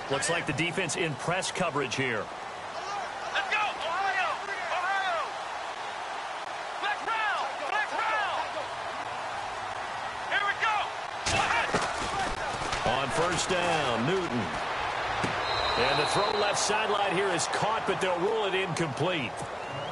Looks like the defense in press coverage here. Let's go, Ohio! Ohio! Black round! Black round! Here we go! On first down, Newton. And the throw left sideline here is caught, but they'll rule it incomplete.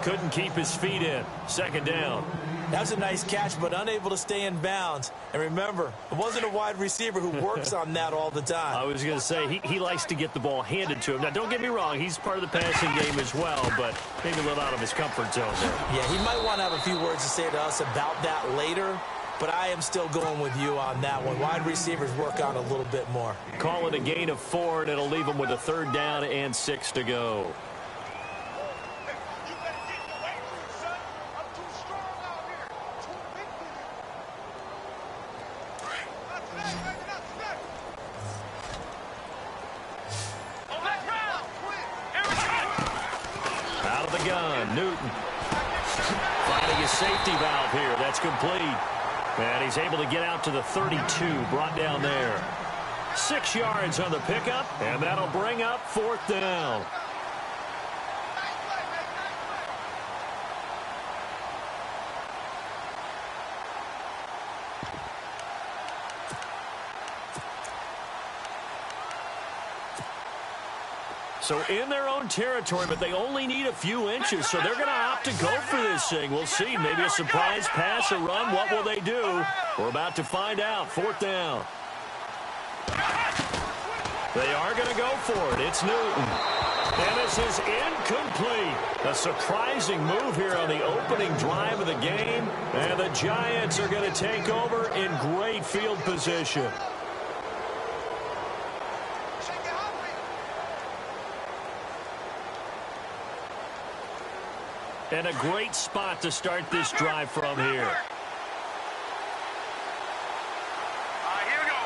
Couldn't keep his feet in. Second down. That was a nice catch, but unable to stay in bounds. And remember, it wasn't a wide receiver who works on that all the time. I was going to say, he likes to get the ball handed to him. Now, don't get me wrong, he's part of the passing game as well, but maybe a little out of his comfort zone there. Yeah, he might want to have a few words to say to us about that later, but I am still going with you on that one. Wide receivers work on a little bit more. Call it a gain of 4, and it'll leave him with a third down and 6 to go. Out of the gun, Newton. Finding his safety valve here. That's complete. And he's able to get out to the 32, brought down there. 6 yards on the pickup, and that'll bring up 4th down. So in their own territory, but they only need a few inches, so they're going to opt to go for this thing. We'll see. Maybe a surprise pass, a run. What will they do? We're about to find out. 4th down. They are going to go for it. It's Newton. And this is incomplete. A surprising move here on the opening drive of the game. And the Giants are going to take over in great field position. And a great spot to start this drive from here. Here we go.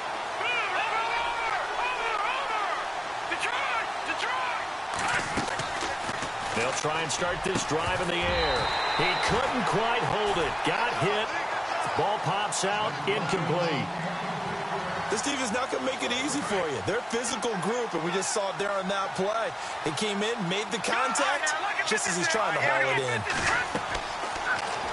Detroit! They'll try and start this drive in the air. He couldn't quite hold it. Got hit. Ball pops out. Incomplete. This team is not going to make it easy for you. They're a physical group, and we just saw it there on that play. He came in, made the contact, just as he's trying to haul it in.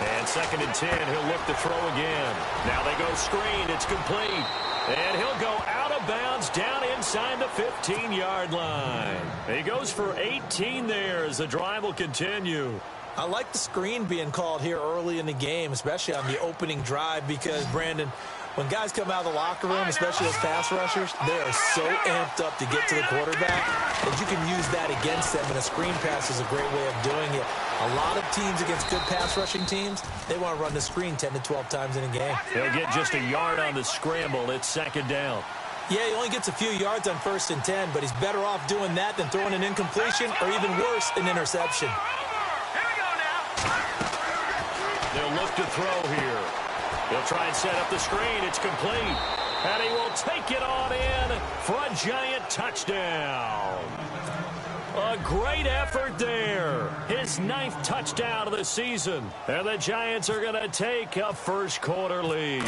And 2nd and 10, he'll look to throw again. Now they go screen. It's complete. And he'll go out of bounds down inside the 15-yard line. He goes for 18 there as the drive will continue. I like the screen being called here early in the game, especially on the opening drive, because, Brandon, when guys come out of the locker room, especially those pass rushers, they are so amped up to get to the quarterback that you can use that against them, and a screen pass is a great way of doing it. A lot of teams against good pass rushing teams, they want to run the screen 10 to 12 times in a game. They'll get just a yard on the scramble. It's 2nd down. Yeah, he only gets a few yards on 1st and 10, but he's better off doing that than throwing an incompletion or even worse, an interception. They'll look to throw here. He'll try and set up the screen. It's complete. And he will take it on in for a Giant touchdown. A great effort there. His 9th touchdown of the season. And the Giants are going to take a first-quarter lead.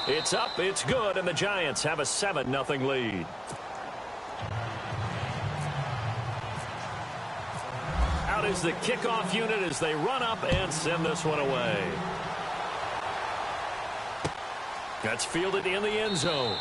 It's up, it's good, and the Giants have a 7-0 lead. Out is the kickoff unit as they run up and send this one away. That's fielded in the end zone.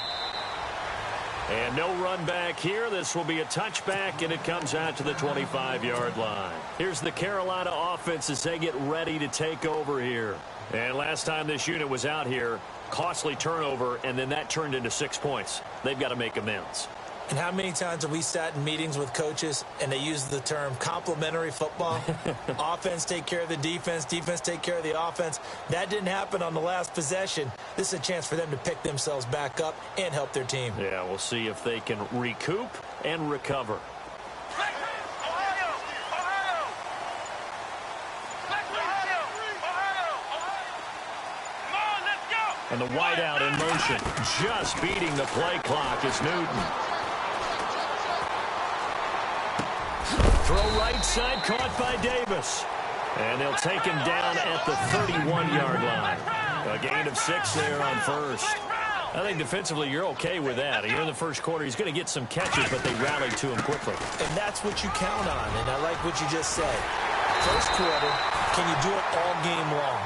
And no run back here. This will be a touchback, and it comes out to the 25-yard line. Here's the Carolina offense as they get ready to take over here. And last time this unit was out here, costly turnover, and then that turned into 6 points. They've got to make amends. And how many times have we sat in meetings with coaches and they use the term complementary football? Offense take care of the defense, defense take care of the offense. That didn't happen on the last possession. This is a chance for them to pick themselves back up and help their team. Yeah, we'll see if they can recoup and recover. And the wideout in motion, just beating the play clock is Newton. Throw right side, caught by Davis. And they'll take him down at the 31-yard line. A gain of 6 there on first. I think defensively you're okay with that. Here in the first quarter, he's going to get some catches, but they rallied to him quickly. And that's what you count on, and I like what you just said. First quarter, can you do it all game long?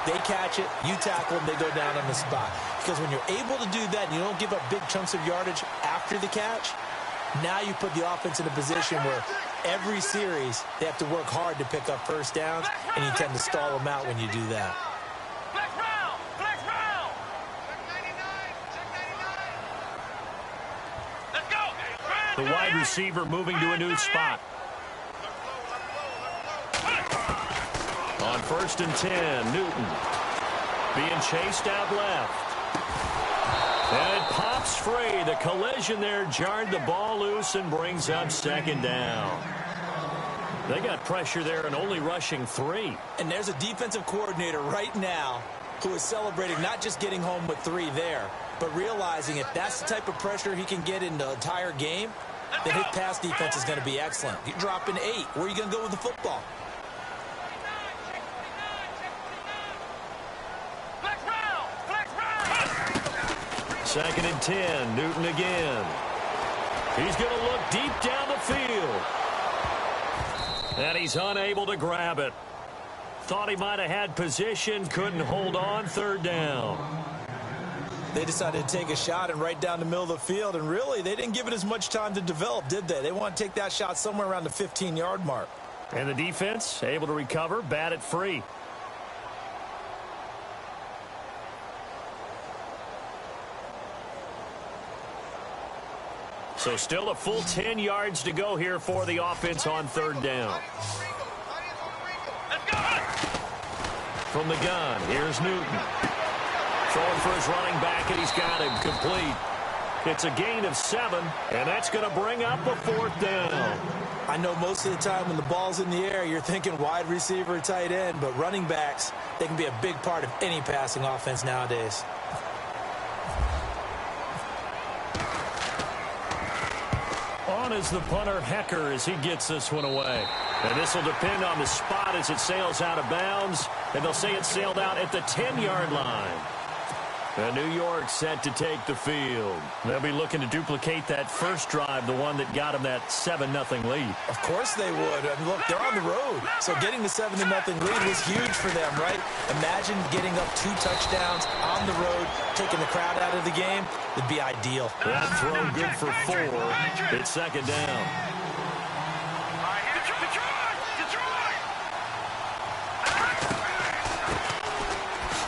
They catch it, you tackle them, they go down on the spot. Because when you're able to do that and you don't give up big chunks of yardage after the catch, now you put the offense in a position where every series they have to work hard to pick up first downs, and you tend to stall them out when you do that. Flex round! Flex round! Let's go! The wide receiver moving to a new spot. On 1st and 10, Newton being chased out left. And it pops free. The collision there jarred the ball loose and brings up 2nd down. They got pressure there and only rushing 3. And there's a defensive coordinator right now who is celebrating not just getting home with 3 there, but realizing if that's the type of pressure he can get in the entire game, then his pass defense is going to be excellent. You're dropping 8. Where are you going to go with the football? Flex round! Flex round! 2nd and 10, Newton again. He's going to look deep down the field. And he's unable to grab it. Thought he might have had position, couldn't hold on, 3rd down. They decided to take a shot and right down the middle of the field, and really, they didn't give it as much time to develop, did they? They want to take that shot somewhere around the 15-yard mark. And the defense able to recover, bat it free. So still a full 10 yards to go here for the offense on 3rd down. Let's go! From the gun, here's Newton. Throwing for his running back, and he's got him complete. It's a gain of 7, and that's going to bring up a 4th down. I know most of the time when the ball's in the air, you're thinking wide receiver, tight end, but running backs, they can be a big part of any passing offense nowadays. On is the punter, Hecker, as he gets this one away. And this will depend on the spot as it sails out of bounds. And they'll say it sailed out at the 10-yard line. And New York set to take the field. They'll be looking to duplicate that first drive, the one that got them that 7-0 lead. Of course they would. I mean, look, they're on the road. So getting the 7-0 lead was huge for them, right? Imagine getting up 2 touchdowns on the road, taking the crowd out of the game. It'd be ideal. That throw good for 4. It's 2nd down.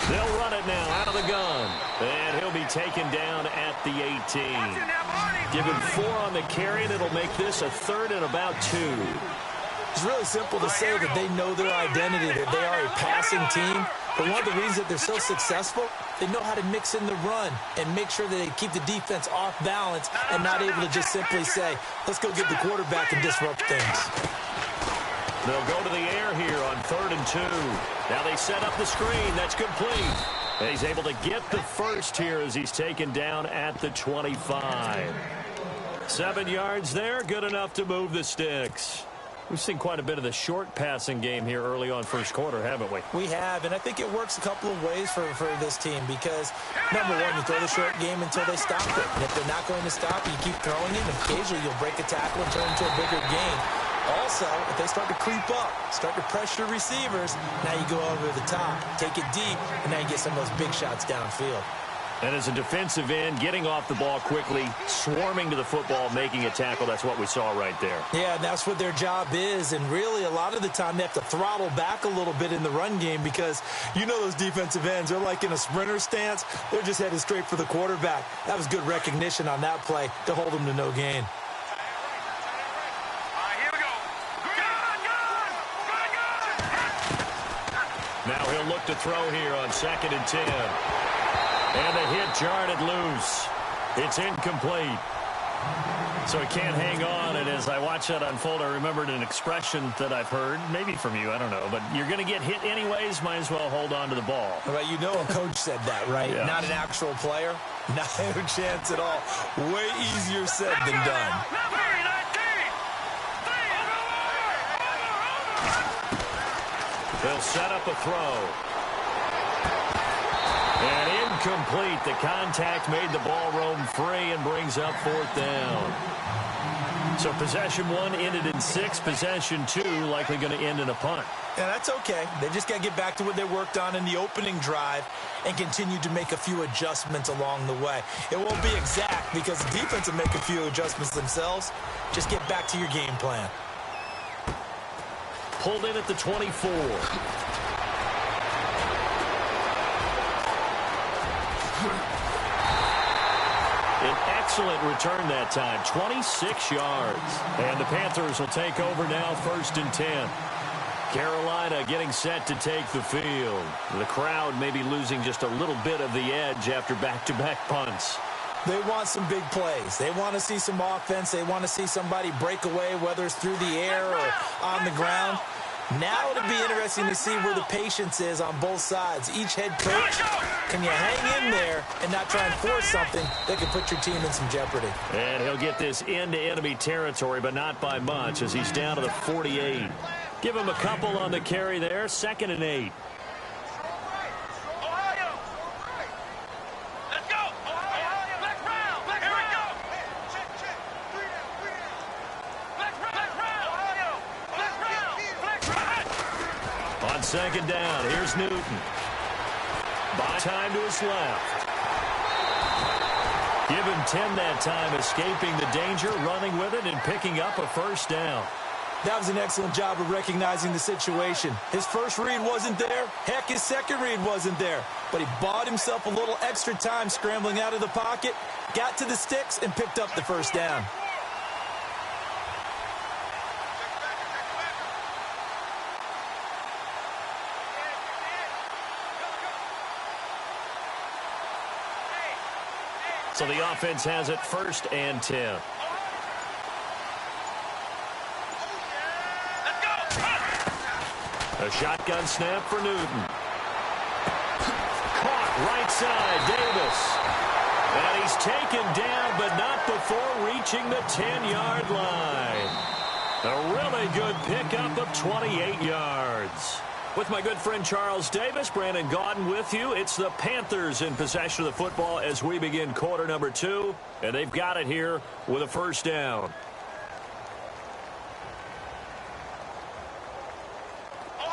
They'll run it now out of the gun. And he'll be taken down at the 18. Give him 4 on the carry, and it'll make this a 3rd and about 2. It's really simple to say that they know their identity, that they are a passing team. But one of the reasons that they're so successful, they know how to mix in the run and make sure that they keep the defense off balance and not able to just simply say, let's go get the quarterback and disrupt things. They'll go to the air here on 3rd and 2. Now they set up the screen. That's complete. And he's able to get the first here as he's taken down at the 25. 7 yards there. Good enough to move the sticks. We've seen quite a bit of the short passing game here early on first quarter, haven't we? We have, and I think it works a couple of ways for this team because, number one, you throw the short game until they stop it. And if they're not going to stop it, you keep throwing it, and occasionally you'll break a tackle and turn it into a bigger gain. Also, if they start to creep up, start to pressure receivers, now you go over the top, take it deep, and now you get some of those big shots downfield. And as a defensive end, getting off the ball quickly, swarming to the football, making a tackle, that's what we saw right there. Yeah, and that's what their job is. And really, a lot of the time, they have to throttle back a little bit in the run game because you know those defensive ends, they're like in a sprinter stance. They're just headed straight for the quarterback. That was good recognition on that play to hold them to no gain. Now he'll look to throw here on 2nd and 10. And the hit jarred it loose. It's incomplete. So he can't hang on, and as I watch that unfold, I remembered an expression that I've heard, maybe from you, I don't know, but you're going to get hit anyways, might as well hold on to the ball. Well, you know a coach said that, right? Yeah. Not an actual player. Not a chance at all. Way easier said than done. They'll set up a throw. And Incomplete. The contact made the ball roam free and brings up fourth down. So possession one ended in 6. Possession 2 likely going to end in a punt. Yeah, that's okay. They just got to get back to what they worked on in the opening drive and continue to make a few adjustments along the way. It won't be exact because the defense will make a few adjustments themselves. Just get back to your game plan. Pulled in at the 24. An excellent return that time, 26 yards. And the Panthers will take over now, 1st and 10. Carolina getting set to take the field. The crowd may be losing just a little bit of the edge after back-to-back punts. They want some big plays. They want to see some offense. They want to see somebody break away, whether it's through the air or on the ground. Now it'll be interesting to see where the patience is on both sides. Each head coach, can you hang in there and not try and force something that could put your team in some jeopardy? And he'll get this into enemy territory, but not by much as he's down to the 48. Give him a couple on the carry there, 2nd and 8. On 2nd down, here's Newton. By time to his left. Give him 10 that time, escaping the danger, running with it, and picking up a 1st down. That was an excellent job of recognizing the situation. His first read wasn't there. Heck, his second read wasn't there. But he bought himself a little extra time scrambling out of the pocket, got to the sticks, and picked up the 1st down. So the offense has it 1st and 10. A shotgun snap for Newton. Caught right side, Davis. And he's taken down, but not before reaching the 10-yard line. A really good pickup of 28 yards. With my good friend Charles Davis, Brandon Gaudin with you. It's the Panthers in possession of the football as we begin quarter number 2. And they've got it here with a 1st down.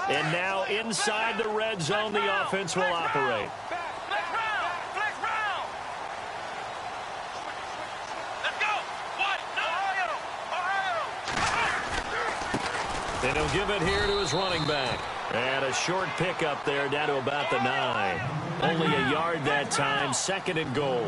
And now inside the red zone, the offense will operate. And he'll give it here to his running back. And a short pickup there down to about the 9. Only a yard that time, 2nd and goal.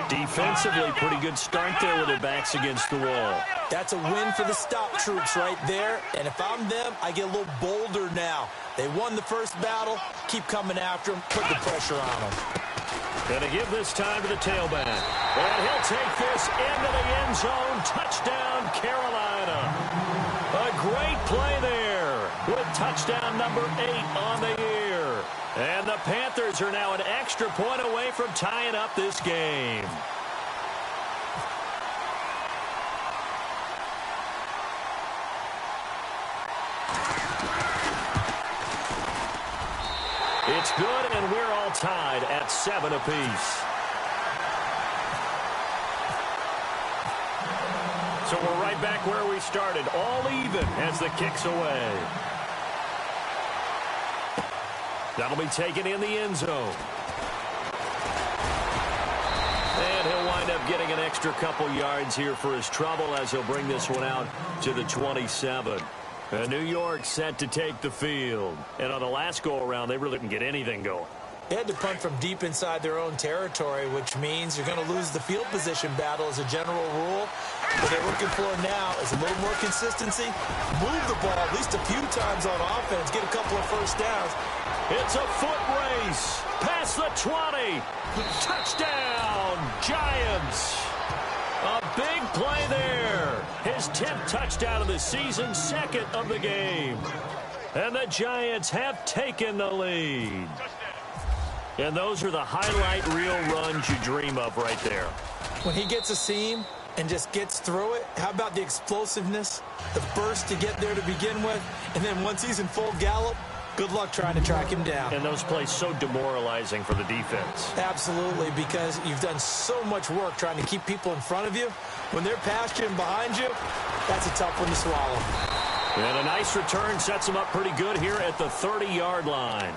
Defensively, pretty good start there with their backs against the wall. That's a win for the stop troops right there. And if I'm them, I get a little bolder now. They won the first battle. Keep coming after them. Put the pressure on them. Going to give this time to the tailback. And he'll take this into the end zone. Touchdown, Carolina. A great play there with touchdown number 8 on the year. And the Panthers are now an extra point away from tying up this game. It's good, and we're all tied at 7 apiece. So we're right back where we started, all even as the kick's away. That'll be taken in the end zone. And he'll wind up getting an extra couple yards here for his trouble as he'll bring this one out to the 27. New York set to take the field. And on the last go-around, they really didn't get anything going. They had to punt from deep inside their own territory, which means you're going to lose the field position battle as a general rule. What they're looking for now is a little more consistency. Move the ball at least a few times on offense. Get a couple of 1st downs. It's a foot race. Past the 20. Touchdown, Giants. A big play there. His 10th touchdown of the season, 2nd of the game. And the Giants have taken the lead. And those are the highlight reel runs you dream of right there. When he gets a seam and just gets through it, how about the explosiveness, the burst to get there to begin with, and then once he's in full gallop, Good luck trying to track him down. And those plays so demoralizing for the defense. Absolutely, because you've done so much work trying to keep people in front of you. When they're past you and behind you, that's a tough one to swallow. And a nice return sets them up pretty good here at the 30-yard line.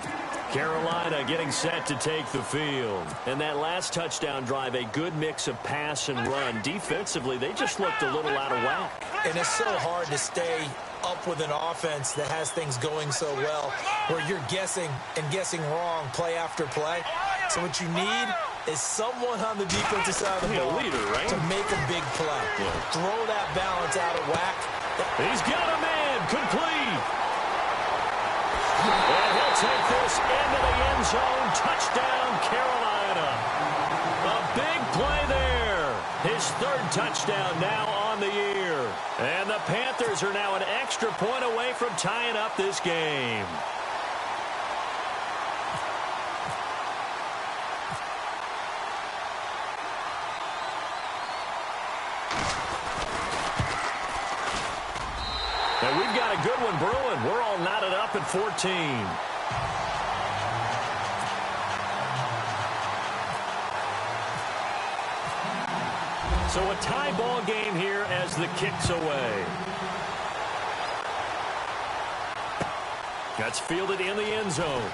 Carolina getting set to take the field. And that last touchdown drive, a good mix of pass and run. Defensively, they just looked a little out of whack. And it's so hard to stay up with an offense that has things going so well, where you're guessing and guessing wrong play after play. So what you need is someone on the defensive side of the ball to make a big play. Throw that balance out of whack. He's got a man complete. And he'll take this into the end zone. Touchdown, Carolina. A big play there. His third touchdown now on the year. And the Panthers are now an extra point away from tying up this game. And we've got a good one brewing. We're all knotted up at 14. So a tie ball game here as the kick's away. That's fielded in the end zone.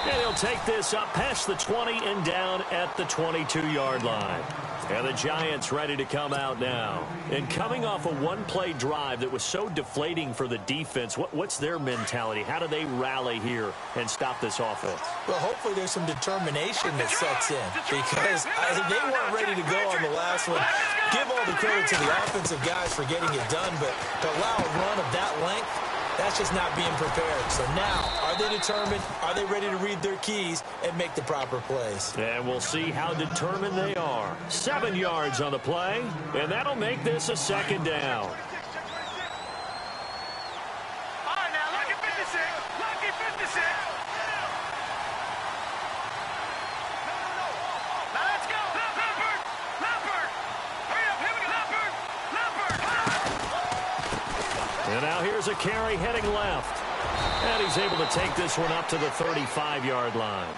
And he'll take this up past the 20 and down at the 22-yard line. And the Giants ready to come out now. And coming off a one-play drive that was so deflating for the defense, what's their mentality? How do they rally here and stop this offense? Well, hopefully there's some determination that sets in, because they weren't ready to go on the last one. Give all the credit to the offensive guys for getting it done, but to allow a run of that length, that's just not being prepared. So now, are they determined? Are they ready to read their keys and make the proper plays? And we'll see how determined they are. 7 yards on the play, and that'll make this a second down. All right, now, lucky 56. Lucky 56. Now, let's go. Leopard. Leopard. Hurry up. Here we go. Leopard. Leopard. And now here's a carry heading left. And he's able to take this one up to the 35-yard line.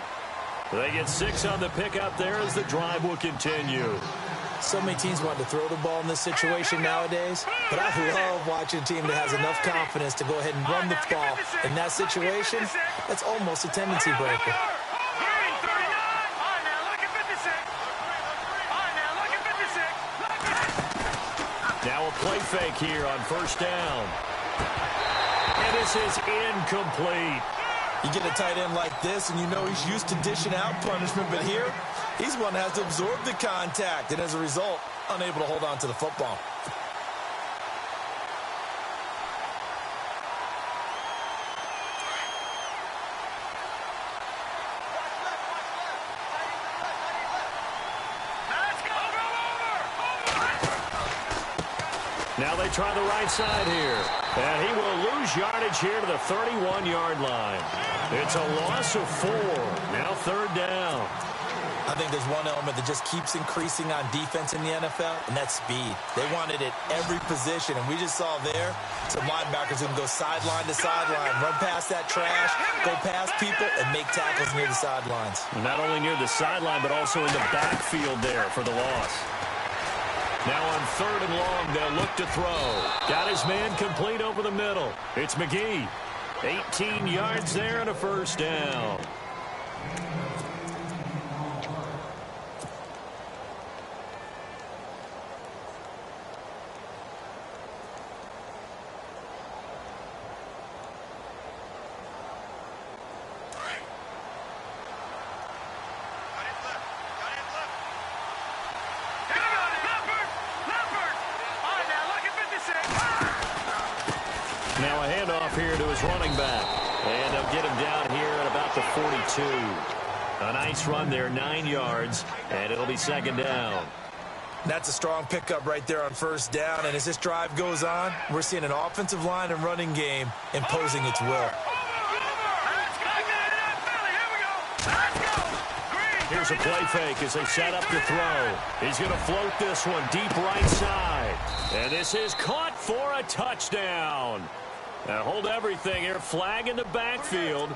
They get 6 on the pickup there as the drive will continue. So many teams want to throw the ball in this situation nowadays, but I love watching a team that has enough confidence to go ahead and run the ball. In that situation, that's almost a tendency breaker. Now a play fake here on first down. And this is incomplete. You get a tight end like this, and you know he's used to dishing out punishment, but here, he's one that has to absorb the contact, and as a result, unable to hold on to the football. Now they try the right side here. And he will lose yardage here to the 31-yard line. It's a loss of 4. Now third down. I think there's one element that just keeps increasing on defense in the NFL, and that's speed. They want it at every position, and we just saw there some linebackers who can go sideline to sideline, run past that trash, go past people, and make tackles near the sidelines. Not only near the sideline, but also in the backfield there for the loss. Now on third and long, they'll look to throw. Got his man complete over the middle. It's McGee. 18 yards there and a first down. Now a handoff here to his running back. And they'll get him down here at about the 42. A nice run there, 9 yards, and it'll be second down. That's a strong pickup right there on first down, and as this drive goes on, we're seeing an offensive line and running game imposing its will. Let's go. Here we go. Let's go. Green. Here's a play fake as they set up to throw. He's going to float this one deep right side. And this is caught for a touchdown. Now hold everything here. Flag in the backfield.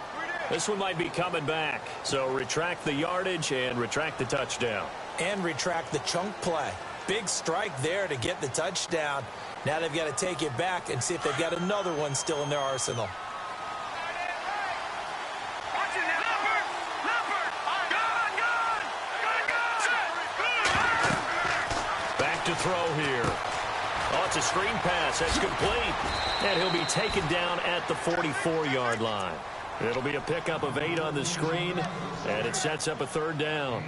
This one might be coming back. So retract the yardage and retract the touchdown. And retract the chunk play. Big strike there to get the touchdown. Now they've got to take it back and see if they've got another one still in their arsenal. Back to throw here. Oh, it's a screen pass. That's complete. And he'll be taken down at the 44-yard line. It'll be a pickup of 8 on the screen, and it sets up a third down.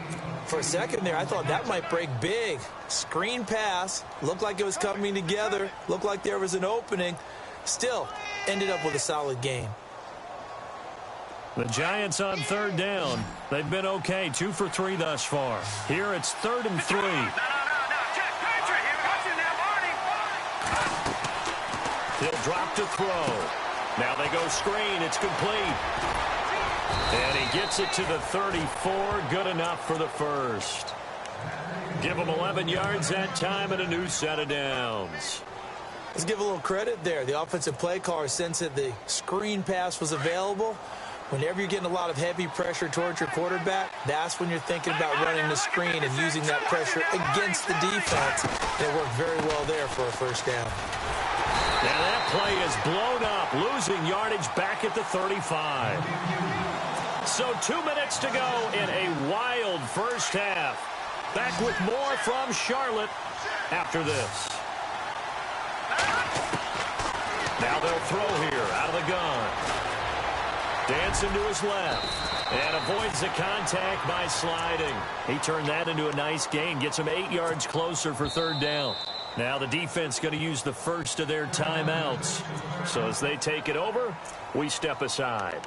For a second there, I thought that might break big. Screen pass. Looked like it was coming together. Looked like there was an opening. Still, ended up with a solid game. The Giants on third down. They've been okay. 2 for 3 thus far. Here it's 3rd and 3. He'll drop to throw. Now they go screen. It's complete. And he gets it to the 34. Good enough for the first. Give him 11 yards that time and a new set of downs. Let's give a little credit there. The offensive play caller sensed that the screen pass was available. Whenever you're getting a lot of heavy pressure towards your quarterback, that's when you're thinking about running the screen and using that pressure against the defense. It worked very well there for a first down. Now that play is blown up, losing yardage back at the 35. So 2 minutes to go in a wild first half. Back with more from Charlotte after this. Now they'll throw here out of the gun. Dancing to his left. And avoids the contact by sliding. He turned that into a nice gain. Gets him 8 yards closer for third down. Now the defense going to use the first of their timeouts. So as they take it over, we step aside.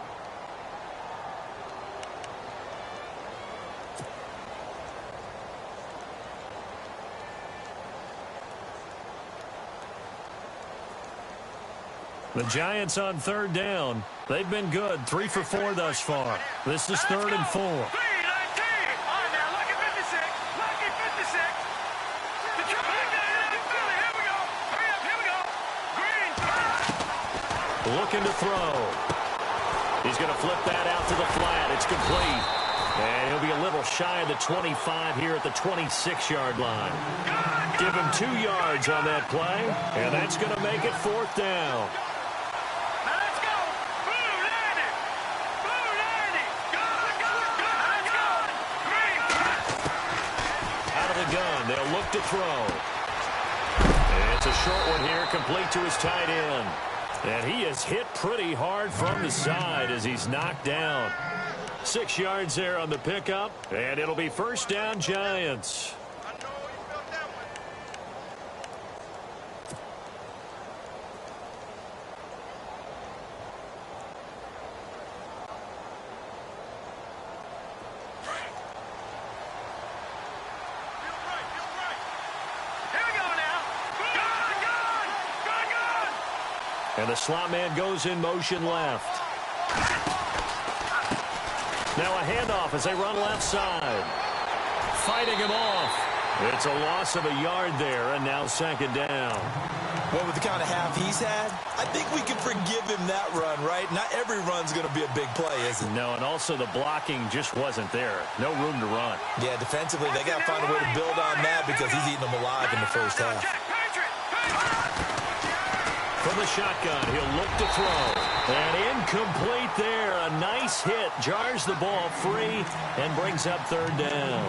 The Giants on third down. They've been good. 3 for 4 thus far. This is 3rd and 4. Looking to throw. He's going to flip that out to the flat. It's complete. And he'll be a little shy of the 25 here at the 26-yard line. Give him 2 yards on that play, and that's going to make it 4th down. Out of the gun, they'll look to throw. And it's a short one here, complete to his tight end. And he is hit pretty hard from the side as he's knocked down. 6 yards there on the pickup, and it'll be first down Giants. And the slot man goes in motion left. Now a handoff as they run left side. Fighting him off. It's a loss of a yard there, and now 2nd down. Well, with the kind of half he's had, I think we can forgive him that run, right? Not every run's going to be a big play, is it? No, and also the blocking just wasn't there. No room to run. Yeah, defensively, they got to find a way to build on that because he's eating them alive in the first half. From the shotgun, he'll look to throw. And incomplete there. A nice hit. Jars the ball free and brings up 3rd down.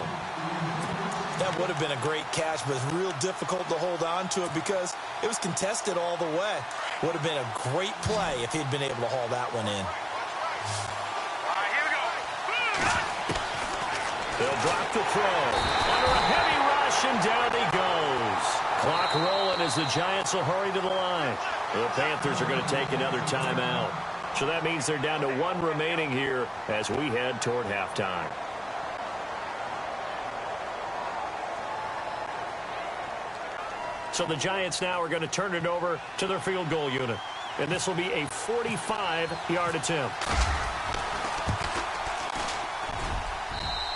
That would have been a great catch, but it's real difficult to hold on to it because it was contested all the way. Would have been a great play if he'd been able to haul that one in. All right, here we go. They'll drop the throw. Under a heavy rush, and down he goes. Clock rolling as the Giants will hurry to the line. The Panthers are going to take another timeout. So that means they're down to 1 remaining here as we head toward halftime. So the Giants now are going to turn it over to their field goal unit. And this will be a 45-yard attempt.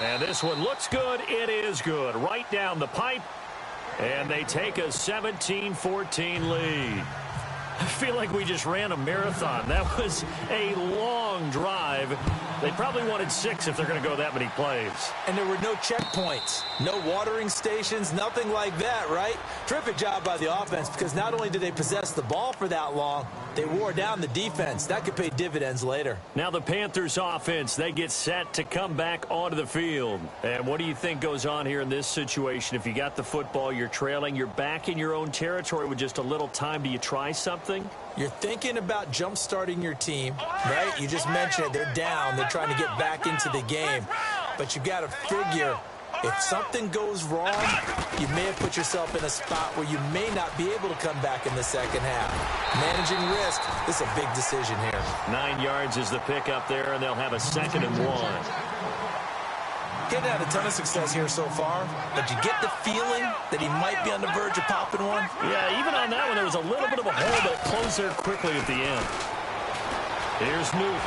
And this one looks good. It is good. Right down the pipe. And they take a 17-14 lead. I feel like we just ran a marathon. That was a long drive. They probably wanted 6 if they're going to go that many plays. And there were no checkpoints, no watering stations, nothing like that, right? Terrific job by the offense because not only did they possess the ball for that long, they wore down the defense. That could pay dividends later. Now the Panthers offense, they get set to come back onto the field. And what do you think goes on here in this situation? If you got the football, you're trailing, you're back in your own territory with just a little time. Do you try something? You're thinking about jump-starting your team, right? You just mentioned it. They're down. They're trying to get back into the game. But you got to figure if something goes wrong, you may have put yourself in a spot where you may not be able to come back in the second half. Managing risk, this is a big decision here. 9 yards is the pickup there, and they'll have a 2nd and 1. Getting had a ton of success here so far, but you get the feeling that he might be on the verge of popping one? Yeah, even on that one, there was a little bit of a hole, but it closed there quickly at the end. Here's Newton.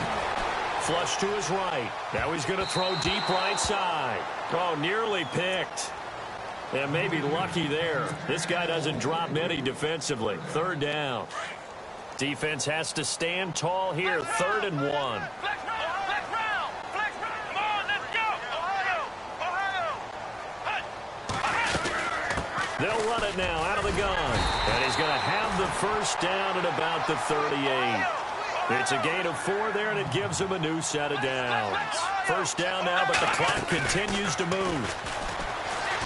Flush to his right. Now he's going to throw deep right side. Oh, nearly picked. And maybe lucky there. This guy doesn't drop many defensively. 3rd down. Defense has to stand tall here. 3rd and 1. They'll run it now out of the gun. And he's going to have the 1st down at about the 38. It's a gain of 4 there, and it gives him a new set of downs. 1st down now, but the clock continues to move.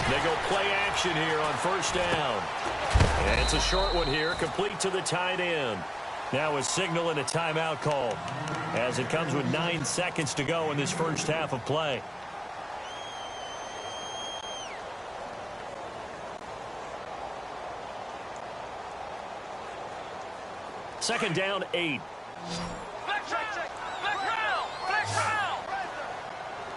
They go play action here on 1st down. And it's a short one here, complete to the tight end. Now a signal and a timeout call as it comes with 9 seconds to go in this first half of play. Second down, 8. Flex round.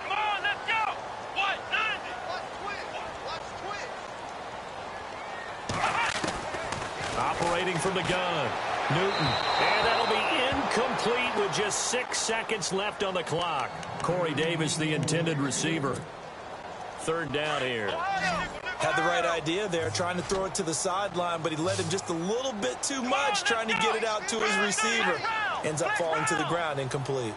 Come on, let's go. 190. Operating from the gun. Newton. And that'll be incomplete with just 6 seconds left on the clock. Corey Davis, the intended receiver. 3rd down here. Had the right idea there, trying to throw it to the sideline, but he let him just a little bit too much, trying to get it out to his receiver. Ends up falling to the ground, incomplete.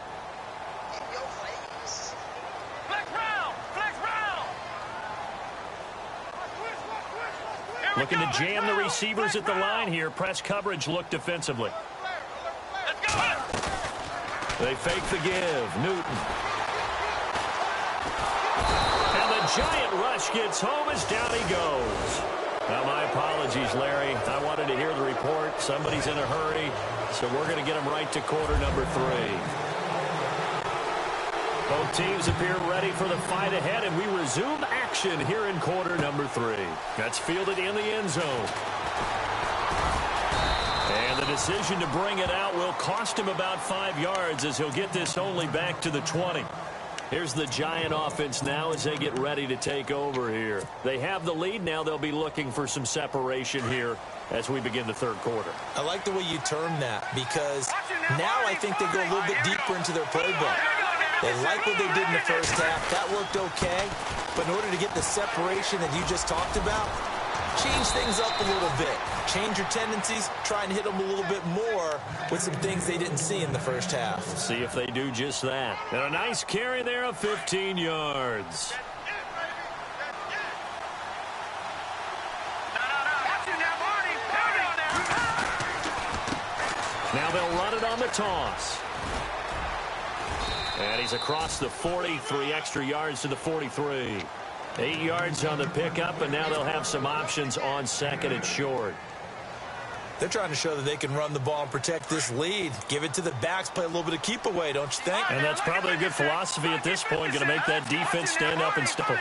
Looking to jam the receivers at the line here. Press coverage look defensively. They fake the give. Newton. And the giant rush gets home as down he goes. Now, my apologies, Larry. I wanted to hear the report. Somebody's in a hurry, so we're going to get him right to quarter number 3. Both teams appear ready for the fight ahead, and we resume action here in quarter number 3. That's fielded in the end zone. And the decision to bring it out will cost him about 5 yards as he'll get this only back to the 20. Here's the Giant offense now as they get ready to take over here. They have the lead now. They'll be looking for some separation here as we begin the third quarter. I like the way you term that because now I think they go a little bit deeper into their playbook. They like what they did in the first half. That worked okay. But in order to get the separation that you just talked about, change things up a little bit. Change your tendencies. Try and hit them a little bit more with some things they didn't see in the first half. See if they do just that. And a nice carry there of 15 yards. Now they'll run it on the toss. And he's across the 40, 3 extra yards to the 43. 8 yards on the pickup, and now they'll have some options on second and short. They're trying to show that they can run the ball and protect this lead. Give it to the backs, play a little bit of keep away, don't you think? And that's probably a good philosophy at this point, going to make that defense stand up and stop.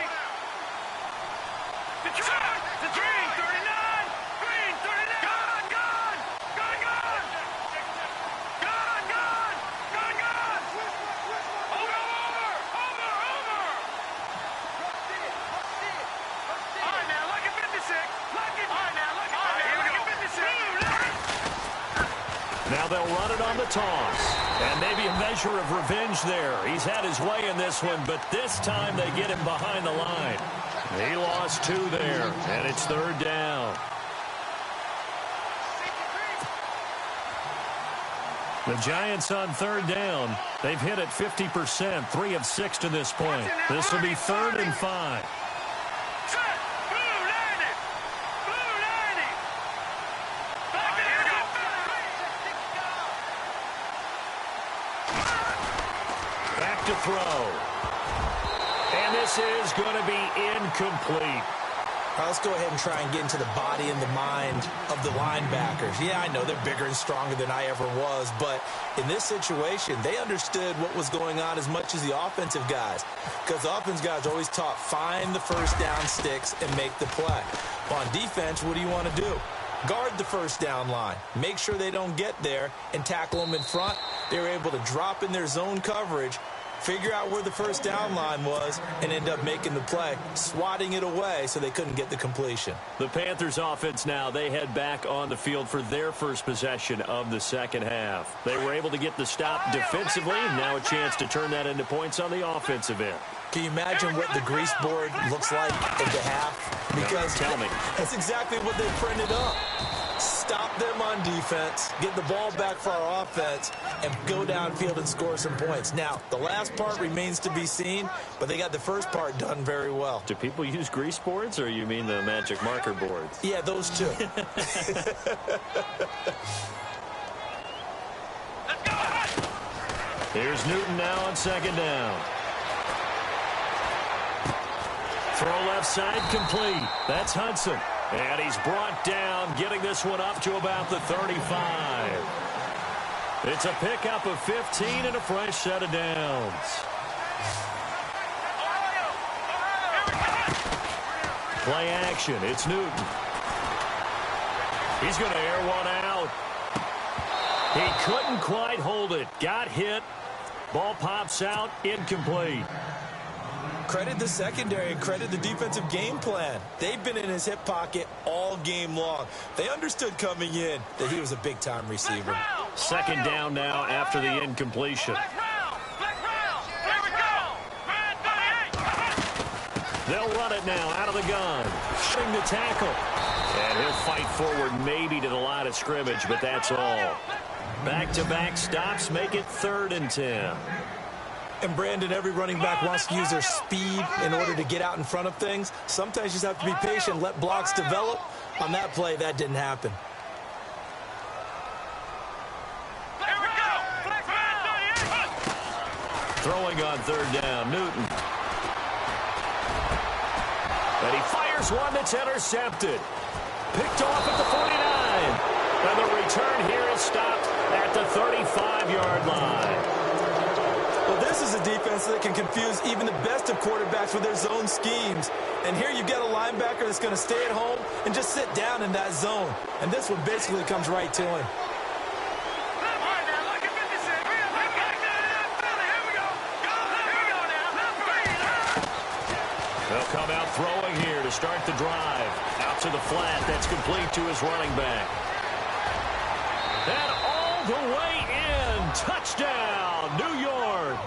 Now they'll run it on the toss. And maybe a measure of revenge there. He's had his way in this one, but this time they get him behind the line. He lost 2 there, and it's 3rd down. The Giants on 3rd down. They've hit it 50%, 3 of 6 to this point. This will be 3rd and 5. Back to throw. And this is going to be incomplete. All right, let's go ahead and try and get into the body and the mind of the linebackers. Yeah, I know they're bigger and stronger than I ever was, but in this situation, they understood what was going on as much as the offensive guys, because the offensive guys are always taught, find the first down sticks and make the play. On defense, what do you want to do? Guard the first down line. Make sure they don't get there and tackle them in front. They were able to drop in their zone coverage, figure out where the first down line was, and end up making the play, swatting it away so they couldn't get the completion. The Panthers offense now, they head back on the field for their first possession of the second half. They were able to get the stop defensively, now a chance to turn that into points on the offensive end. Can you imagine what the grease board looks like at the half? Because tell me. That's exactly what they printed up. Stop them on defense, get the ball back for our offense, and go downfield and score some points. Now, the last part remains to be seen, but they got the first part done very well. Do people use grease boards, or you mean the magic marker boards? Yeah, those two. Here's Newton now on 2nd down. Throw left side complete. That's Hudson. And he's brought down, getting this one up to about the 35. It's a pickup of 15 and a fresh set of downs. Play action. It's Newton. He's going to air one out. He couldn't quite hold it. Got hit. Ball pops out. Incomplete. Credit the secondary and credit the defensive game plan. They've been in his hip pocket all game long. They understood coming in that he was a big-time receiver. 2nd down now after the incompletion. They'll run it now out of the gun. Shing the tackle. And he'll fight forward maybe to the line of scrimmage, but that's all. Back-to-back stops make it 3rd and 10. And, Brandon, every running back wants to use their speed in order to get out in front of things. Sometimes you just have to be patient, let blocks develop. On that play, that didn't happen. Throwing on 3rd down, Newton. And he fires one that's intercepted. Picked off at the 49. And the return here is stopped at the 35-yard line. Well, this is a defense that can confuse even the best of quarterbacks with their zone schemes. And here you've got a linebacker that's going to stay at home and just sit down in that zone. And this one basically comes right to him. They'll come out throwing here to start the drive. Out to the flat. That's complete to his running back. And all the way in. Touchdown, New York.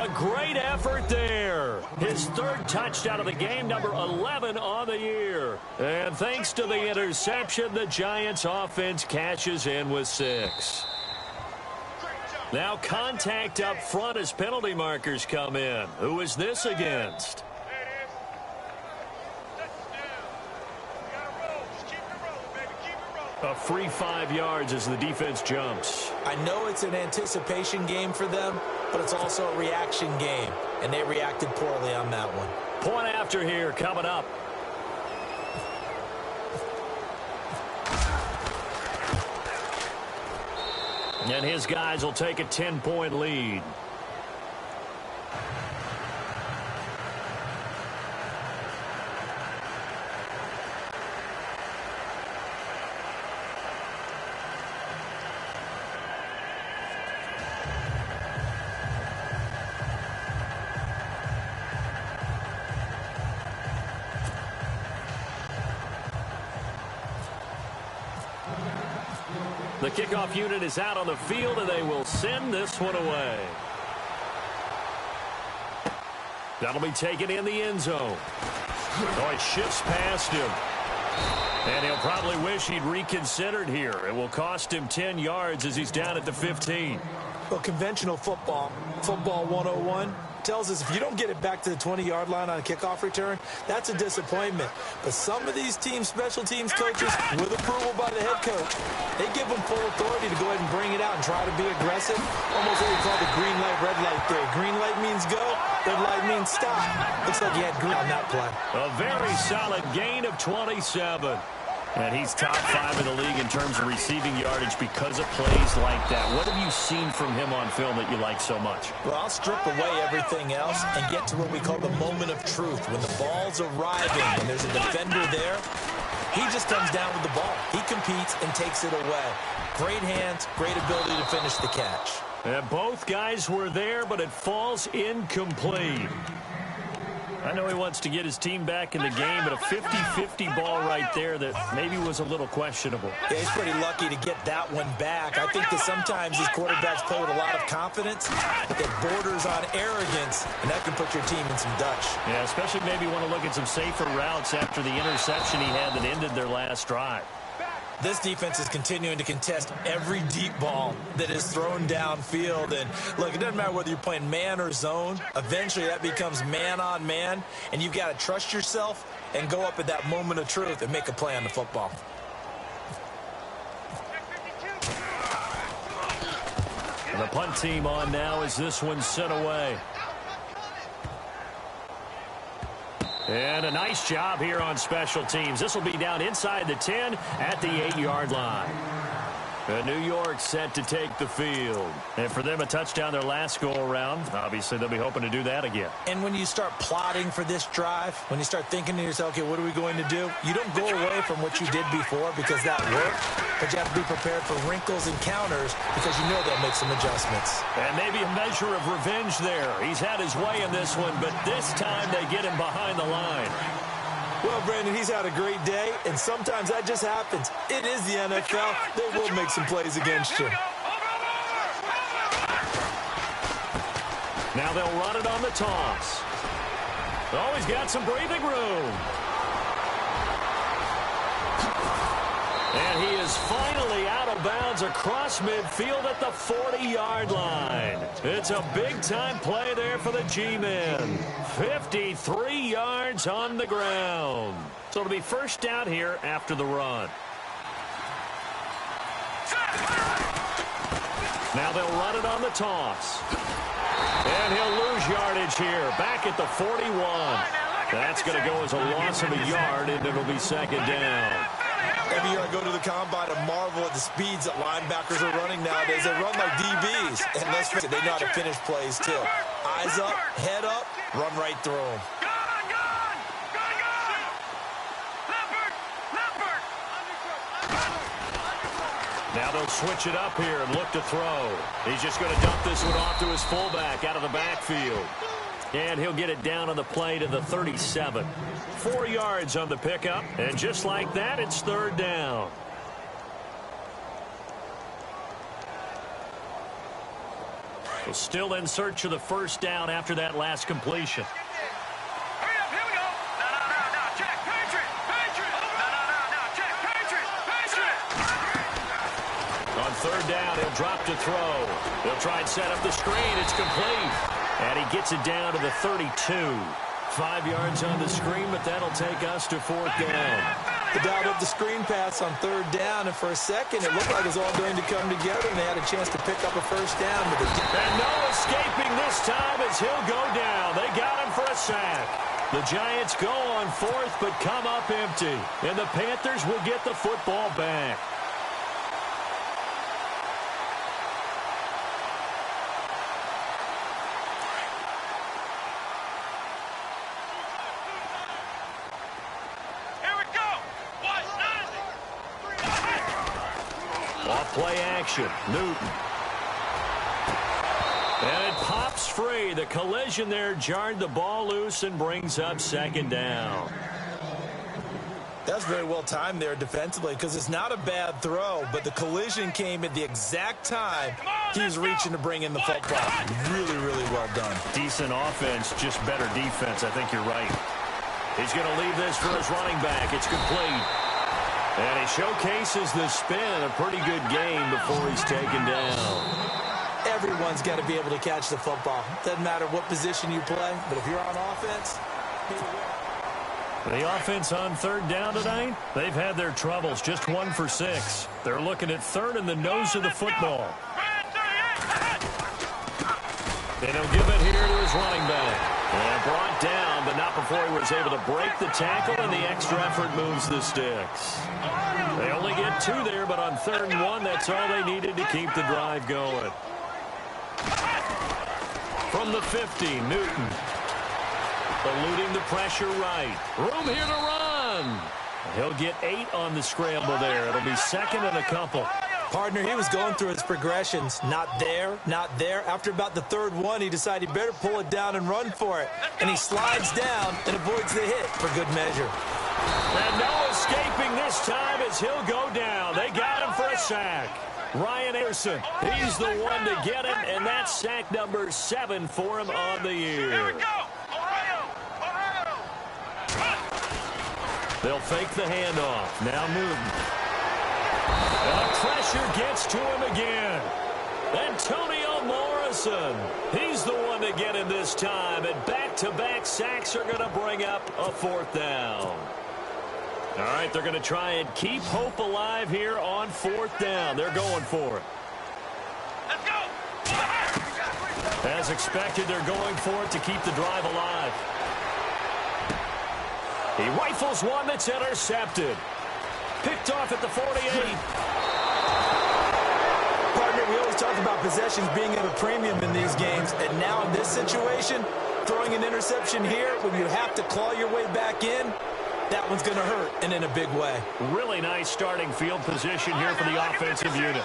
A great effort there. His 3rd touchdown of the game, number 11 on the year. And thanks to the interception, the Giants offense cashes in with 6. Now contact up front as penalty markers come in. Who is this against? A free 5 yards as the defense jumps. I know it's an anticipation game for them, but it's also a reaction game, and they reacted poorly on that one. Point after here coming up. And his guys will take a 10-point lead. The kickoff unit is out on the field, and they will send this one away. That'll be taken in the end zone. Oh, it shifts past him. And he'll probably wish he'd reconsidered here. It will cost him 10 yards as he's down at the 15. Well, conventional football 101, tells us if you don't get it back to the 20-yard line on a kickoff return, that's a disappointment. But some of these special teams coaches, with approval by the head coach, they give them full authority to go ahead and bring it out and try to be aggressive. Almost what we call the green light, red light theory. Green light means go, red light means stop. Looks like he had green on that play. A very solid gain of 27. And he's top 5 in the league in terms of receiving yardage because of plays like that. What have you seen from him on film that you like so much? Well, I'll strip away everything else and get to what we call the moment of truth. When the ball's arriving and there's a defender there, he just comes down with the ball. He competes and takes it away. Great hands, great ability to finish the catch. And both guys were there, but it falls incomplete. I know he wants to get his team back in the game, but a 50-50 ball right there that maybe was a little questionable. Yeah, he's pretty lucky to get that one back. I think that sometimes these quarterbacks play with a lot of confidence that borders on arrogance, and that can put your team in some Dutch. Yeah, especially maybe want to look at some safer routes after the interception he had that ended their last drive. This defense is continuing to contest every deep ball that is thrown downfield. And, look, it doesn't matter whether you're playing man or zone. Eventually, that becomes man-on-man, and you've got to trust yourself and go up at that moment of truth and make a play on the football. And the punt team on now as this one's sent away. And a nice job here on special teams. This will be down inside the 10 at the 8-yard line. New York set to take the field. And for them, a touchdown their last go-around. Obviously, they'll be hoping to do that again. And when you start plotting for this drive, when you start thinking to yourself, okay, what are we going to do? You don't go away from what you did before because that worked, but you have to be prepared for wrinkles and counters because you know they'll make some adjustments. And maybe a measure of revenge there. He's had his way in this one, but this time they get him behind the line. Well, Brandon, he's had a great day, and sometimes that just happens. It is the NFL. They will make some plays against you. Now they'll run it on the toss. Oh, he's got some breathing room. And he is finally out of bounds across midfield at the 40-yard line. It's a big-time play there for the G-men. 53 yards on the ground. So it'll be first down here after the run. Now they'll run it on the toss. And he'll lose yardage here, back at the 41. That's going to go as a loss of a yard, and it'll be second down. Every year I go to the combine and marvel at the speeds that linebackers are running nowadays. They run like DBs. And let's face it, they know how to finish plays too. Eyes up, head up, run right through them. Now they'll switch it up here and look to throw. He's just going to dump this one off to his fullback out of the backfield. And he'll get it down on the play to the 37. 4 yards on the pickup. And just like that, it's third down. So still in search of the first down after that last completion. Hurry up, here we go. No, check, Patriot. No, check, Patriot. On third down, he'll drop to throw. He'll try and set up the screen. It's complete. And he gets it down to the 32. 5 yards on the screen, but that'll take us to fourth down. They dialed up the screen pass on third down, and for a second, it looked like it was all going to come together, and they had a chance to pick up a first down. And no escaping this time as he'll go down. They got him for a sack. The Giants go on fourth, but come up empty. And the Panthers will get the football back. Play action. Newton. And it pops free. The collision there jarred the ball loose and brings up second down. That's very well timed there defensively because it's not a bad throw, but the collision came at the exact time he was reaching to bring in the football. Really, really well done. Decent offense, just better defense. I think you're right. He's going to leave this for his running back. It's complete. And he showcases the spin. A pretty good game before he's taken down. Everyone's got to be able to catch the football. Doesn't matter what position you play, but if you're on offense, the offense on third down tonight, they've had their troubles, just 1 for 6. They're looking at third in the nose of the football. And he'll give it here to his running back. And brought down, but not before he was able to break the tackle, and the extra effort moves the sticks. They only get 2 there, but on 3rd and 1, that's all they needed to keep the drive going. From the 50, Newton. Eluding the pressure right. Room here to run. He'll get 8 on the scramble there. It'll be 2nd and a couple. Partner, he was going through his progressions. Not there, not there. After about the 3rd one, he decided he better pull it down and run for it. And he slides down and avoids the hit for good measure. And no escaping this time as he'll go down. They got him for a sack. Ryan Anderson, he's the one to get him, and that's sack number 7 for him on the year. Here we go. They'll fake the handoff. Now Newton. And pressure gets to him again. Antonio Morrison. He's the one to get him this time. And back-to-back sacks are going to bring up a 4th down. All right, they're going to try and keep hope alive here on 4th down. They're going for it. Let's go. As expected, they're going for it to keep the drive alive. He rifles one that's intercepted. Picked off at the 48. Partner, we always talk about possessions being at a premium in these games. And now in this situation, throwing an interception here when you have to claw your way back in, that one's going to hurt, and in a big way. Really nice starting field position here for the offensive unit.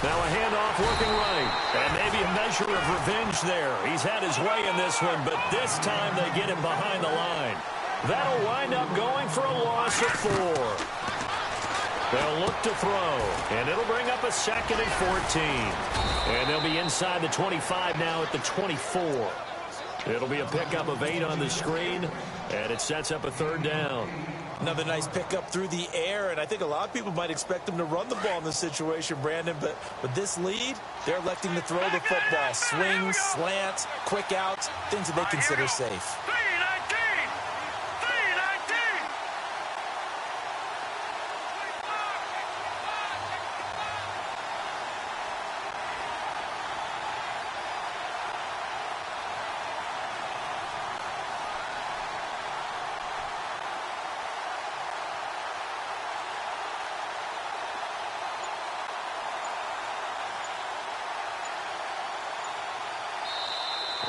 Now a handoff looking right. And maybe a measure of revenge there. He's had his way in this one, but this time they get him behind the line. That'll wind up going for a loss of 4. They'll look to throw, and it'll bring up a 2nd and 14. And they'll be inside the 25 now at the 24. It'll be a pickup of 8 on the screen, and it sets up a 3rd down. Another nice pickup through the air, and I think a lot of people might expect them to run the ball in this situation, Brandon, but with this lead, they're electing to throw the football. Swings, slants, quick outs, things that they consider safe. 319! 319!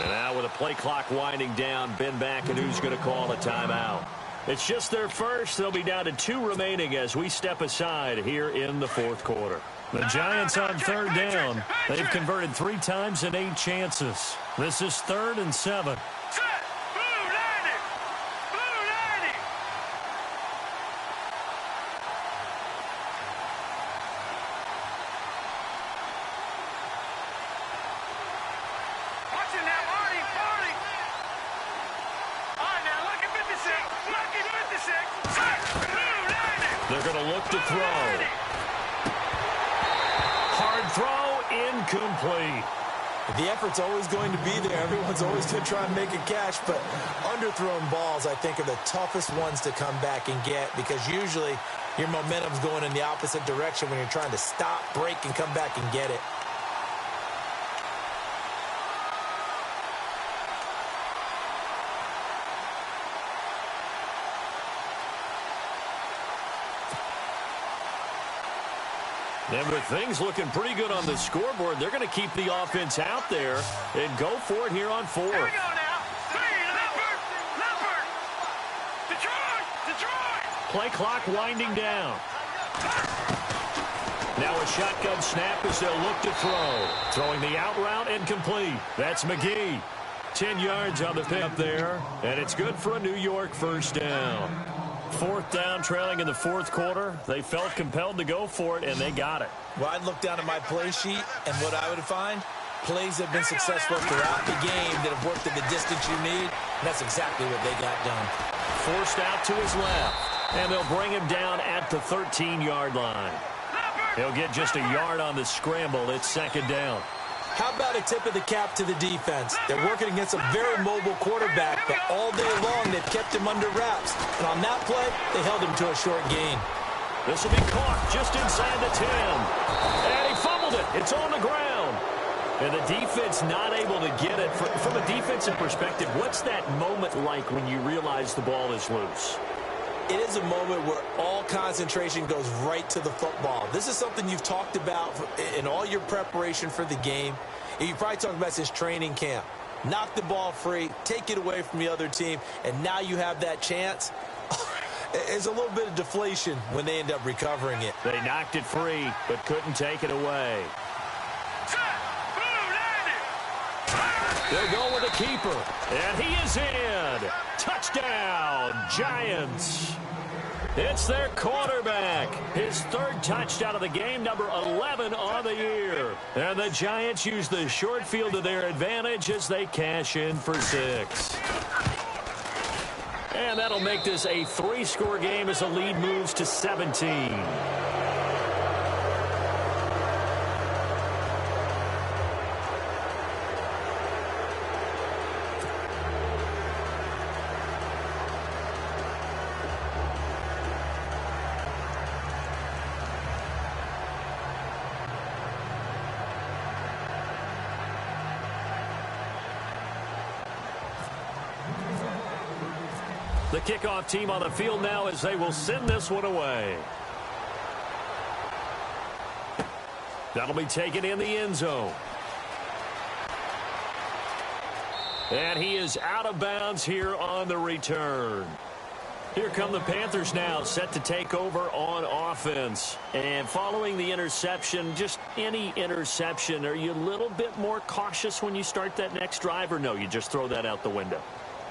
And now with a play clock winding down, Ben back, and who's going to call a timeout? It's just their first. They'll be down to 2 remaining as we step aside here in the 4th quarter. The Giants on 3rd down. They've converted 3 times in 8 chances. This is 3rd and 7. Set! Blue 90! Blue 90! Watch it now, Marty! Marty! All right, now, look at 56! Look at 56! Set! Blue 90! They're going to look to throw. Hard throw, incomplete. The effort's always going to be there. Everyone's always going to try and make a catch, but underthrown balls, I think, are the toughest ones to come back and get because usually your momentum's going in the opposite direction when you're trying to stop, break, and come back and get it. And with things looking pretty good on the scoreboard, they're going to keep the offense out there and go for it here on 4. Here we go now! 3, Leopard! Detroit! Detroit! Play clock winding down. Now a shotgun snap as they'll look to throw. Throwing the out route and complete. That's McGee. 10 yards on the pick there, and it's good for a New York first down. Fourth down, trailing in the fourth quarter. They felt compelled to go for it, and they got it. Well, I'd look down at my play sheet, and what I would find, plays have been successful throughout the game that have worked at the distance you need, and that's exactly what they got done. Forced out to his left, and they'll bring him down at the 13-yard line. He'll get just a yard on the scramble. It's second down. How about a tip of the cap to the defense? They're working against a very mobile quarterback, but all day long they've kept him under wraps. And on that play, they held him to a short gain. This will be caught just inside the 10. And he fumbled it. It's on the ground. And the defense not able to get it. From a defensive perspective, what's that moment like when you realize the ball is loose? It is a moment where all concentration goes right to the football. This is something you've talked about in all your preparation for the game. You probably talked about since training camp. Knock the ball free, take it away from the other team, and now you have that chance. It's a little bit of deflation when they end up recovering it. They knocked it free, but couldn't take it away. They'll go with a keeper, and he is in. Touchdown, Giants. It's their quarterback. His third touchdown of the game, number 11 on the year. And the Giants use the short field to their advantage as they cash in for 6. And that'll make this a 3-score game as the lead moves to 17. The kickoff team on the field now as they will send this one away. That'll be taken in the end zone. And he is out of bounds here on the return. Here come the Panthers now, set to take over on offense. And following the interception, just any interception, are you a little bit more cautious when you start that next drive, or no, you just throw that out the window?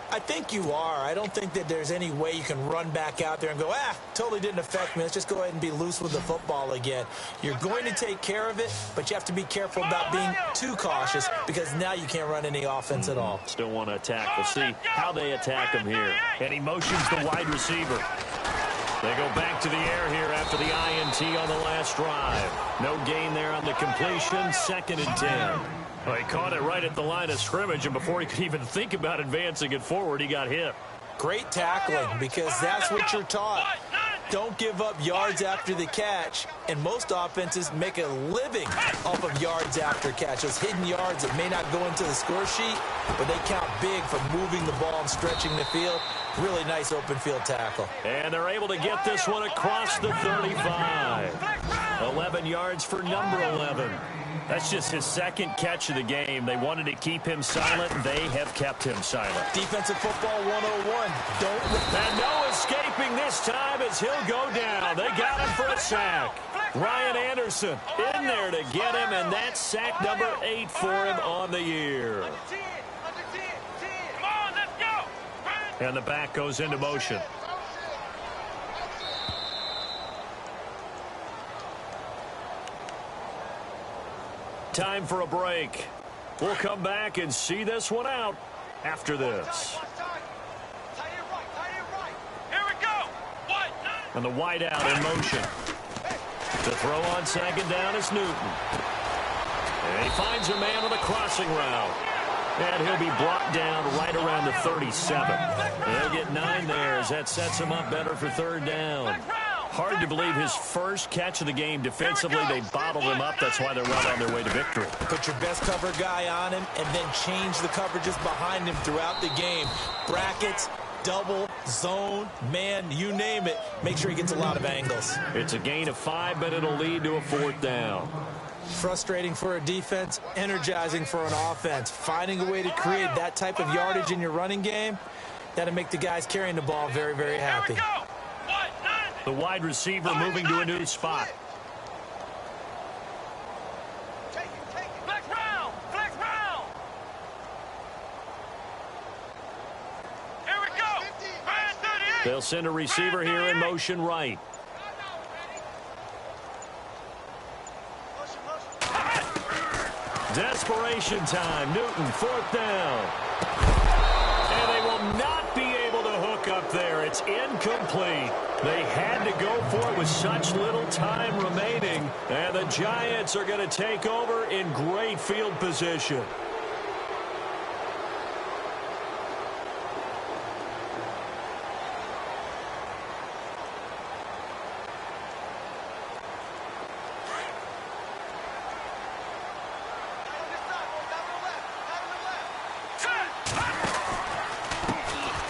I think you are. I don't think that there's any way you can run back out there and go, totally didn't affect me. Let's just go ahead and be loose with the football again. You're going to take care of it, but you have to be careful about being too cautious because now you can't run any offense at all. Still want to attack. We'll see how they attack him here. And he motions the wide receiver. They go back to the air here after the INT on the last drive. No gain there on the completion. 2nd and 10. Well, he caught it right at the line of scrimmage, and before he could even think about advancing it forward, he got hit. Great tackling, because that's what you're taught. Don't give up yards after the catch, and most offenses make a living off of yards after catch. Those hidden yards that may not go into the score sheet, but they count big for moving the ball and stretching the field. Really nice open field tackle. And they're able to get this one across the 35. 11 yards for number 11. That's just his 2nd catch of the game. They wanted to keep him silent. They have kept him silent. Defensive football 101. And no escaping this time as he'll go down. They got him for a sack. Ryan Anderson in there to get him, and that's sack number 8 for him on the year. And the back goes into motion. Time for a break. We'll come back and see this one out after this. Here we go. And the wide out in motion. The throw on 2nd down is Newton. And he finds a man on the crossing route. And he'll be brought down right around the 37. And he'll get 9 there as that sets him up better for 3rd down. Hard to believe his first catch of the game defensively. They bottled him up. That's why they're right on their way to victory. Put your best cover guy on him and then change the coverages behind him throughout the game. Brackets, double, zone, man, you name it. Make sure he gets a lot of angles. It's a gain of 5, but it'll lead to a 4th down. Frustrating for a defense, energizing for an offense. Finding a way to create that type of yardage in your running game, that'll make the guys carrying the ball very, very happy. The wide receiver moving to a new spot. They'll send a receiver here in motion right. Desperation time. Newton, 4th down. And they will not be able to hook up there. It's incomplete. They had to go for it with such little time remaining. And the Giants are going to take over in great field position.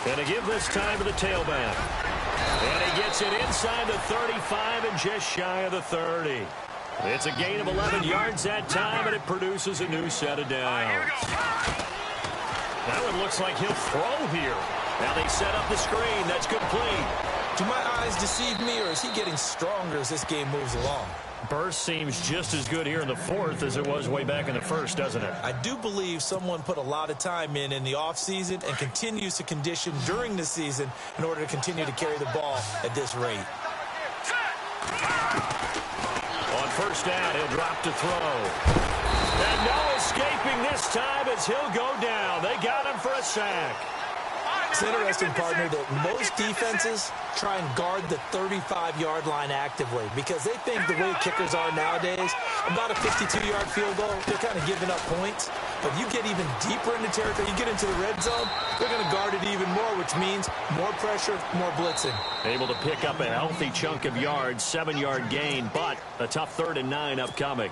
And to give this time to the tailback. And he gets it inside the 35 and just shy of the 30. It's a gain of 11 yards that time, and it produces a new set of downs. That one looks like he'll throw here. Now they set up the screen. That's complete. Do my eyes deceive me, or is he getting stronger as this game moves along? Burst seems just as good here in the 4th as it was way back in the 1st, doesn't it? I do believe someone put a lot of time in the offseason and continues to condition during the season in order to continue to carry the ball at this rate. On 1st down, he'll drop to throw. And no escaping this time as he'll go down. They got him for a sack. It's interesting, partner, that most defenses try and guard the 35-yard line actively because they think the way kickers are nowadays, about a 52-yard field goal, they're kind of giving up points. But you get even deeper into territory, you get into the red zone, they're going to guard it even more, which means more pressure, more blitzing. Able to pick up a healthy chunk of yards, 7-yard gain, but a tough 3rd and 9 upcoming.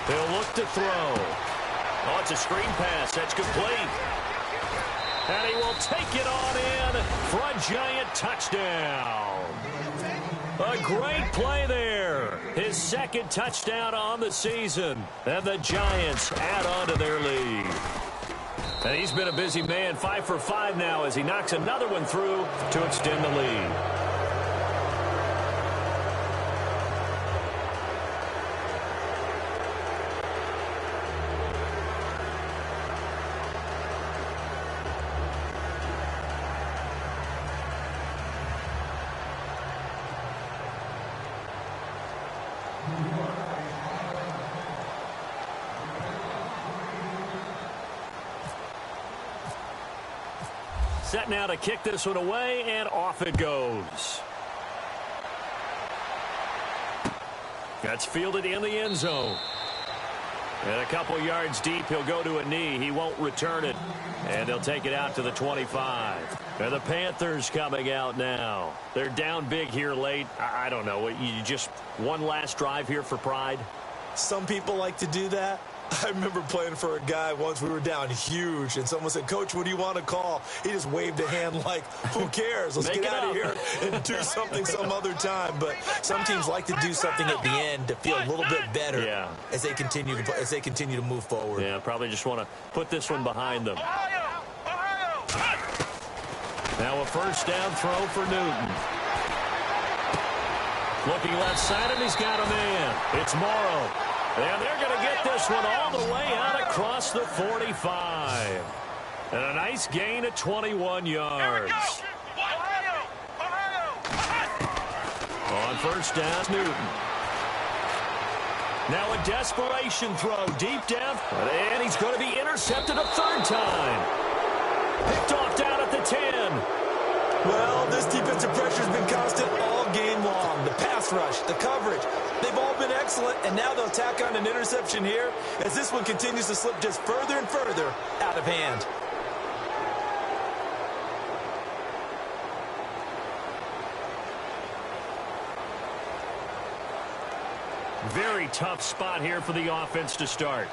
They'll look to throw. Oh, it's a screen pass. That's complete. And he will take it on in for a Giant touchdown. A great play there. His 2nd touchdown on the season. And the Giants add on to their lead. And he's been a busy man, 5 for 5 now as he knocks another one through to extend the lead. Set now to kick this one away, and off it goes. That's fielded in the end zone. And a couple yards deep, he'll go to a knee. He won't return it. And they'll take it out to the 25. And the Panthers coming out now. They're down big here late. I don't know. You just one last drive here for pride? Some people like to do that. I remember playing for a guy once. We were down huge, and someone said, "Coach, what do you want to call?" He just waved a hand like, who cares? Let's get out of here and do something some other time. But some teams like to do something at the end to feel a little bit better as they continue to move forward. Yeah, probably just want to put this one behind them. Now a 1st down throw for Newton. Looking left side, and he's got a man. It's Morrow. And they're going to get this one all the way out across the 45. And a nice gain of 21 yards. On 1st down, Newton. Now a desperation throw deep down. And he's going to be intercepted a 3rd time. Picked off down at the 10. Well, this defensive pressure has been constant all game long. The pass rush, the coverage, they've all been excellent, and now they'll tack on an interception here as this one continues to slip just further and further out of hand. Very tough spot here for the offense to start.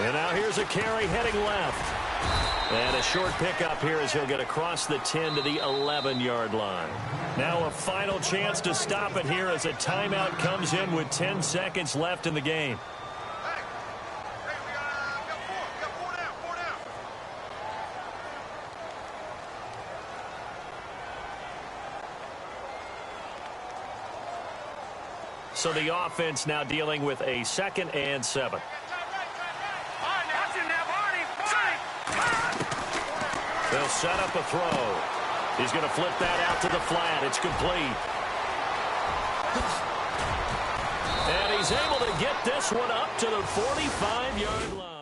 And now here's a carry heading left. And a short pickup here as he'll get across the 10 to the 11-yard line. Now a final chance to stop it here as a timeout comes in with 10 seconds left in the game. So the offense now dealing with a 2nd and 7. They'll set up a throw. He's going to flip that out to the flat. It's complete. And he's able to get this one up to the 45-yard line.